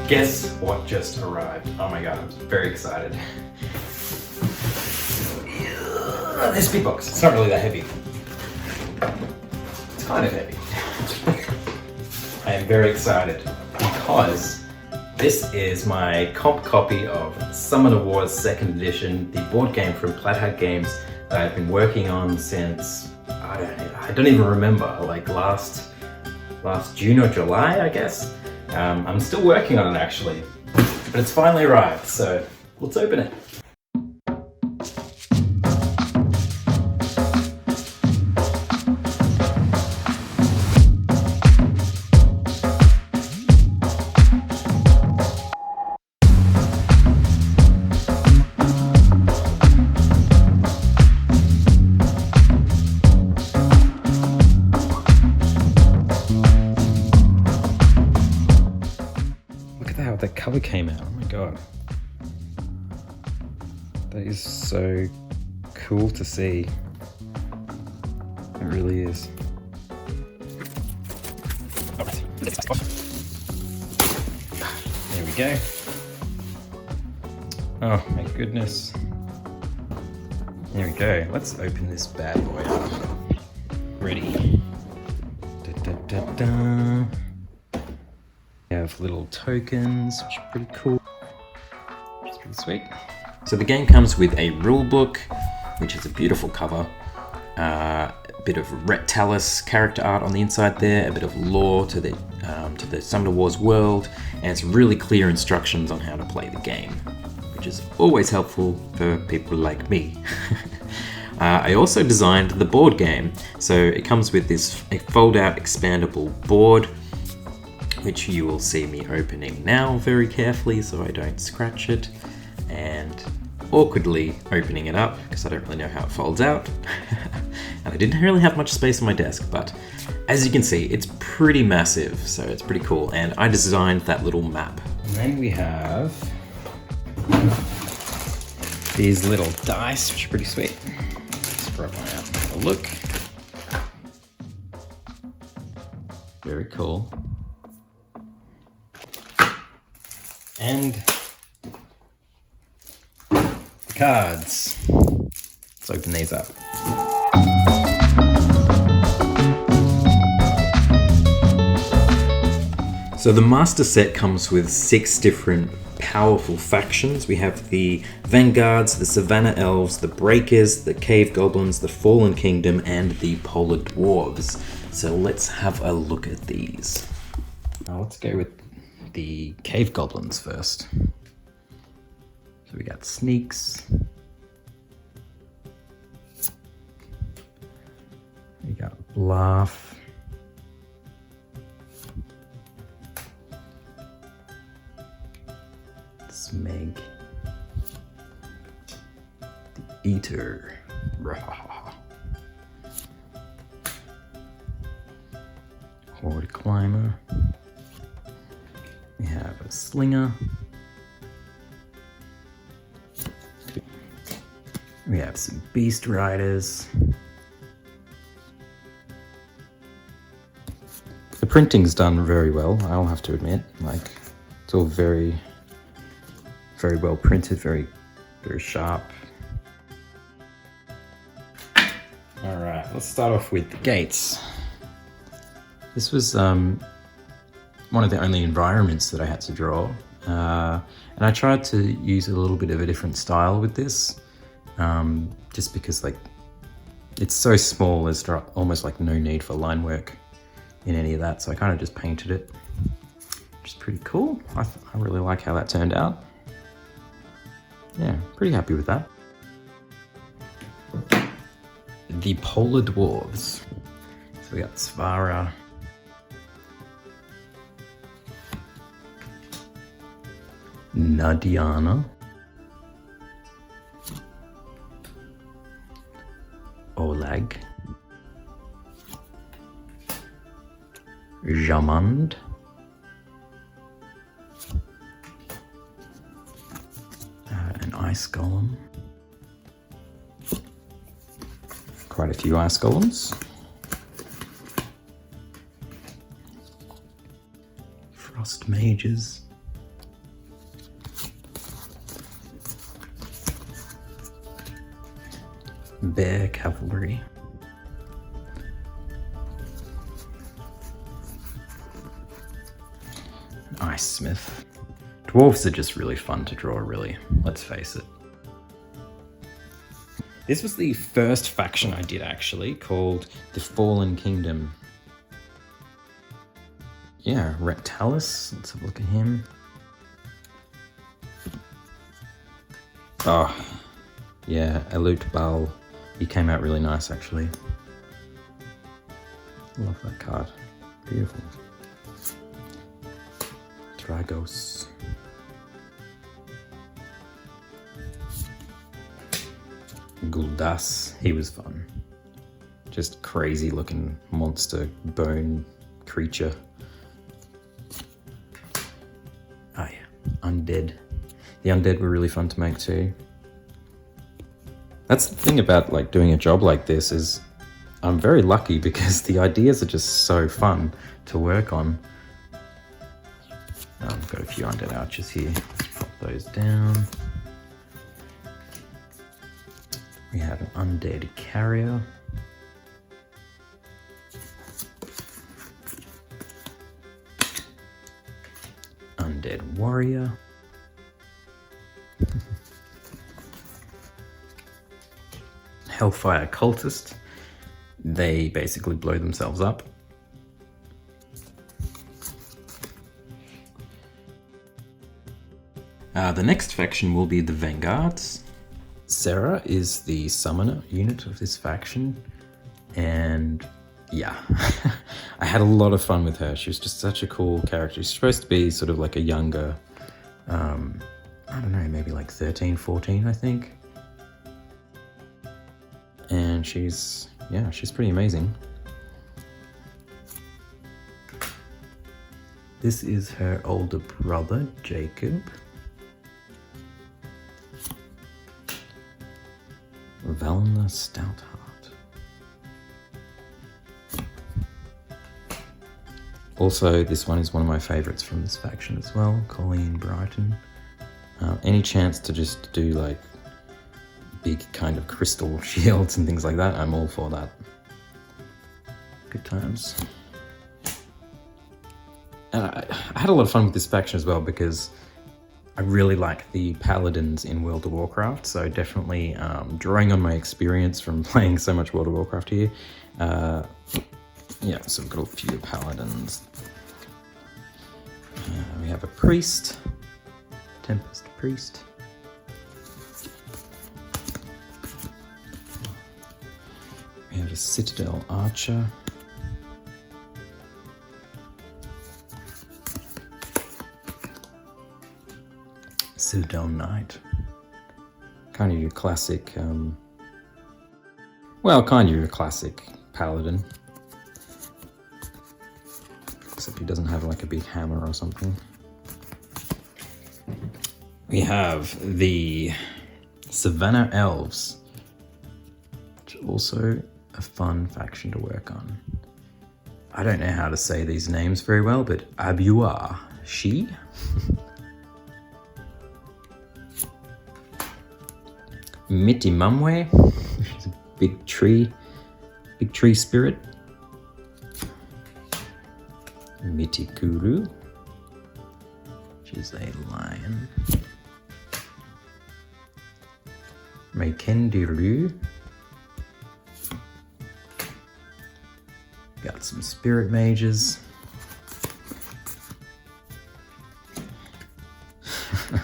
Guess what just arrived? Oh my god, I'm very excited. This big box. It's not really that heavy. It's kind of heavy. I am very excited because this is my comp copy of Summoner Wars 2nd Edition, the board game from Plaid Hat Games that I've been working on since, I don't even remember, like last June or July, I guess. I'm still working on it actually, but it's finally arrived, so let's open it. How the cover came out, oh my god. That is so cool to see. It really is. There we go. Oh my goodness. There we go. Let's open this bad boy up. Ready. Da, da, da, da. We have little tokens, which are pretty cool. It's pretty sweet. So the game comes with a rule book, which is a beautiful cover. A bit of Rhett Tallis character art on the inside there, a bit of lore to the Summoner Wars world, and it's really clear instructions on how to play the game, which is always helpful for people like me. I also designed the board game. So it comes with this fold-out expandable board, which you will see me opening now very carefully so I don't scratch it, and awkwardly opening it up because I don't really know how it folds out. And I didn't really have much space on my desk, but as you can see, it's pretty massive, so it's pretty cool. And I designed that little map. And then we have these little dice, which are pretty sweet. Let's grab one out and have a look. Very cool. And the cards. Let's open these up. So the master set comes with 6 different powerful factions. We have the Vanguards, the Savannah Elves, the Breakers, the Cave Goblins, the Fallen Kingdom, and the Polar Dwarves. So let's have a look at these. Now let's go with the Cave Goblins first. So we got Sneaks. We got Bluff. Smeg. The Eater. Horde Climber. We have a Slinger. We have some Beast Riders. The printing's done very well, I'll have to admit. Like, it's all very well printed, very sharp. All right, let's start off with the gates. This was one of the only environments that I had to draw. And I tried to use a little bit of a different style with this, just because like it's so small, there's almost like no need for line work in any of that. So I kind of just painted it, which is pretty cool. I really like how that turned out. Yeah, pretty happy with that. The Polar Dwarves. So we got Svara, Nadiana, Oleg, Jamand, an Ice Golem, quite a few Ice Golems, Frost Mages, Bear Cavalry. Ice Smith. Dwarves are just really fun to draw, really. Let's face it. This was the first faction I did, actually, called the Fallen Kingdom. Yeah, Rectalis. Let's have a look at him. Oh, yeah, Elut Bal. He came out really nice, actually. Love that card. Beautiful. Dragos. Gul'das. He was fun. Just crazy looking monster bone creature. Oh yeah, Undead. The Undead were really fun to make too. That's the thing about like doing a job like this is I'm very lucky because the ideas are just so fun to work on. I've got a few Undead Archers here. Let's pop those down. We have an Undead Carrier. Undead Warrior. Hellfire Cultist. They basically blow themselves up. The next faction will be the Vanguards. Sarah is the summoner unit of this faction, and yeah, I had a lot of fun with her. She was just such a cool character. She's supposed to be sort of like a younger, I don't know, maybe like 13, 14, I think. And she's pretty amazing. This is her older brother, Jacob. Valna Stoutheart. Also, this one is one of my favorites from this faction as well, Colleen Brighton. Any chance to just do like big kind of crystal shields and things like that, I'm all for that. Good times. And I had a lot of fun with this faction as well because I really like the paladins in World of Warcraft, so definitely drawing on my experience from playing so much World of Warcraft here. Yeah, so we've got a few paladins. We have a priest, Tempest Priest. We have a Citadel Archer. Citadel Knight. Kind of your classic, well, kind of your classic paladin. Except he doesn't have like a big hammer or something. We have the Savannah Elves, which is also a fun faction to work on. I don't know how to say these names very well, but Abua She. Miti Mumwe, she's a big tree spirit. Miti Guru, she's a lion. Meikendiru. Got some spirit mages.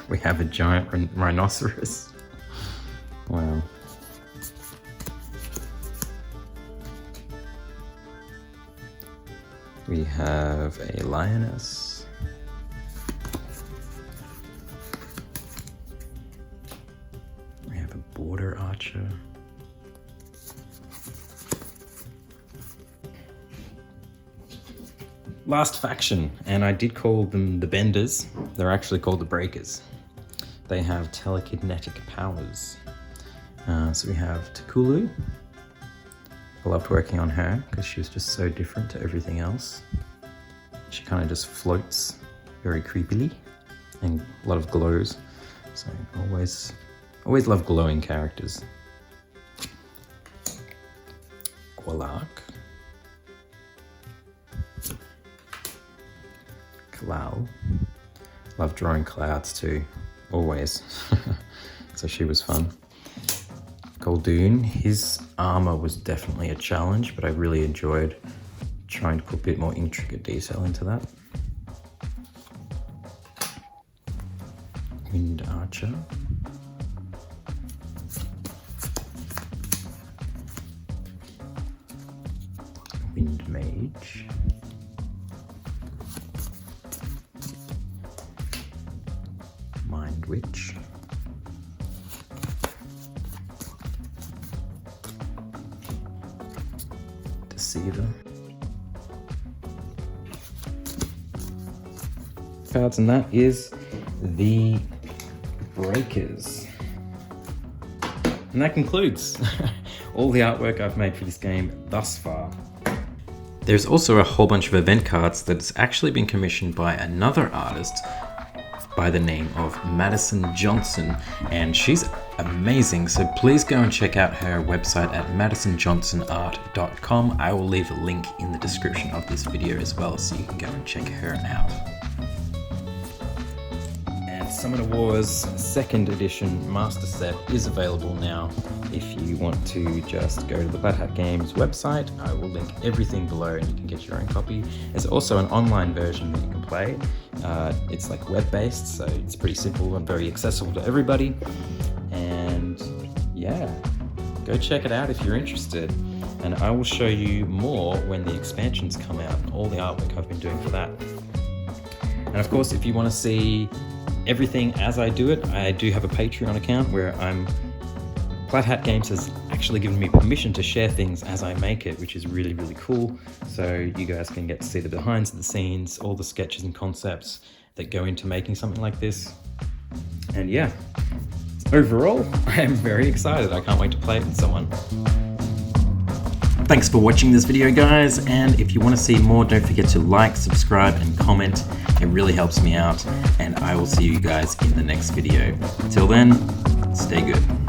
We have a giant rhinoceros. Wow. We have a lioness. We have a border archer. Last faction, and I did call them the Benders. They're actually called the Breakers. They have telekinetic powers. So we have Takulu. I loved working on her because she was just so different to everything else. She kind of just floats very creepily and a lot of glows. So always love glowing characters. Orlark, Kalal. Love drawing clouds too, always. So she was fun. Goldoon, his armor was definitely a challenge, but I really enjoyed trying to put a bit more intricate detail into that. Wind Archer. Wind Mage. Mind Witch. Deceiver. Cards, and that is the Breakers. And that concludes all the artwork I've made for this game thus far. There's also a whole bunch of event cards that's actually been commissioned by another artist by the name of Madison Johnson, and she's amazing, so please go and check out her website at madisonjohnsonart.com. I will leave a link in the description of this video as well, so you can go and check her out. And Summoner Wars 2nd edition master set is available now. If you want to just go to the Plaid Hat Games website, I will link everything below and you can get your own copy. There's also an online version that you can play. It's like web-based, so it's pretty simple and very accessible to everybody. And yeah, go check it out if you're interested. And I will show you more when the expansions come out and all the artwork I've been doing for that. And of course, if you want to see everything as I do it, I do have a Patreon account where Plaid Hat Games has actually given me permission to share things as I make it, which is really, really cool. So you guys can get to see the behind the scenes, all the sketches and concepts that go into making something like this. And yeah, overall, I am very excited. I can't wait to play it with someone. Thanks for watching this video, guys. And if you want to see more, don't forget to like, subscribe, and comment. It really helps me out. And I will see you guys in the next video. Till then, stay good.